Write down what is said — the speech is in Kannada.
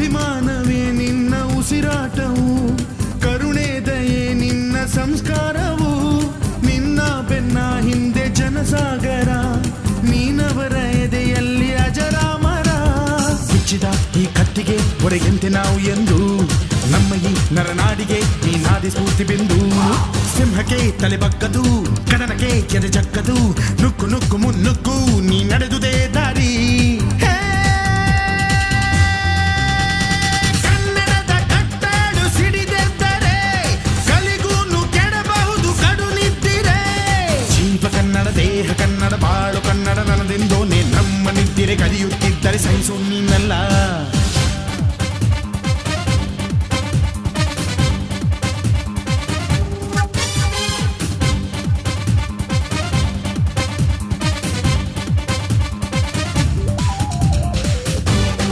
ಅಭಿಮಾನವೇ ನಿನ್ನ ಉಸಿರಾಟವು, ಕರುಣೆ ದಯೆ ನಿನ್ನ ಸಂಸ್ಕಾರವು, ನಿನ್ನ ಬೆನ್ನ ಹಿಂದೆ ಜನಸಾಗರ, ನೀನವರ ಎದೆಯಲ್ಲಿ ಅಜರಾಮರ. ಬಿಚ್ಚಿದ ಈ ಕತ್ತಿಗೆ ಹೊರೆಯಂತೆ ನಾವು ಎಂದು, ನಮ್ಮ ಈ ನರನಾಡಿಗೆ ನೀನಾದಿ ಸ್ಫೂರ್ತಿ ಬಿಂದು. ಸಿಂಹಕ್ಕೆ ತಲೆ ಬಗ್ಗದು, ಕಡನಕ್ಕೆ ಎದೆ ಜಕ್ಕದು, ನುಕ್ಕು ನುಕ್ಕು ಮುನ್ನುಕ್ಕು ನೀ ನಡೆದುದೇ ದಾರಿ. ಕನ್ನಡದ ಕಟ್ಟಾಡು ಸಿಡಿದೆದ್ದರೆ ಕಲಿಗೂನು ಕೆಡಬಹುದು ಕಡು ನಿದ್ದಿರೆ. ಜೀವ ಕನ್ನಡ, ದೇಹ ಕನ್ನಡ, ಬಾಳು ಕನ್ನಡ, ನನದೆಂದೋನೆ ನಮ್ಮ ನಿದ್ದಿರೆ ಕಲಿಯುತ್ತಿದ್ದರೆ ಸಹಿಸು ನೀನಲ್ಲ.